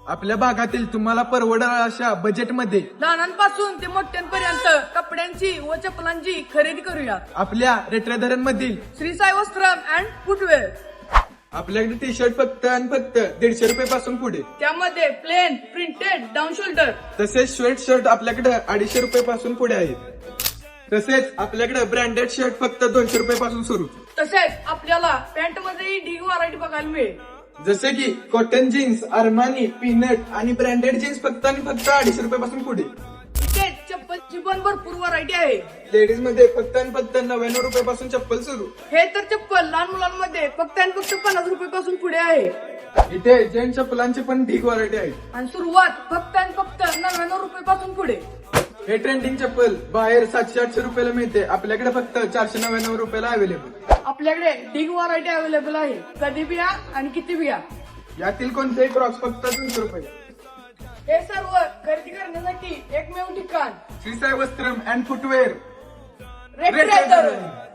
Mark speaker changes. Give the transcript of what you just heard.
Speaker 1: आपल्या भागातील तुम्हाला परवडेल अशा बजेटमध्ये
Speaker 2: लहानांपासून ते मोठ्यांपर्यंत कपड्यांची व चप्पलांची खरेदी करूया
Speaker 1: आपल्या रेट्रेधरणमधील
Speaker 2: श्री साई वस्त्रम अँड फुटवेअर.
Speaker 1: आपल्याकडे टी शर्ट फक्त आणि फक्त 150 रुपये पासून पुढे.
Speaker 2: त्यामध्ये प्लेन, प्रिंटेड, डाऊन शोल्डर
Speaker 1: तसेच स्वेट शर्ट आपल्याकडे 250 रुपये पासून पुढे आहेत. तसेच आपल्याकडे ब्रँडेड शर्ट फक्त 200 रुपये पासून सुरू.
Speaker 2: तसेच आपल्याला पॅन्ट मध्येही ढीग व्हरायटी बघायला मिळेल.
Speaker 1: जसे की कॉटन जीन्स, अरमानी, पीनट आणि ब्रँडेड जीन्स फक्त आणि फक्त 250 रुपये पासून पुढे.
Speaker 2: इथे चप्पलची पण भरपूर व्हरायटी आहे.
Speaker 1: लेडीज मध्ये फक्त आणि फक्त 99 रुपये पासून चप्पल सुरू.
Speaker 2: हे तर चप्पल लहान मुलांमध्ये फक्त आणि फक्त 50 रुपये पासून पुढे आहे.
Speaker 1: इथे जेंट चप्पलांची पण ढीग व्हरायटी आहे.
Speaker 2: आणि सुरुवात फक्त आणि फक्त 99 रुपये पासून पुढे.
Speaker 1: हे ट्रेंडिंग चप्पल बाहेर 700-800 रुपयाला मिळते, आपल्याकडे फक्त 499 रुपयाला अवेलेबल.
Speaker 2: आपल्याकडे ढीग व्हरायटी अवेलेबल आहे. कधी बिया आणि किती बिया.
Speaker 1: यातील कोणतेही क्रॉक्स फक्त 300 रुपये.
Speaker 2: हे सर्व खरेदी करण्यासाठी एकमेव ठिकाण
Speaker 1: श्री साई वस्त्रम अँड फुटवेअर.
Speaker 2: रेट्रेधरण.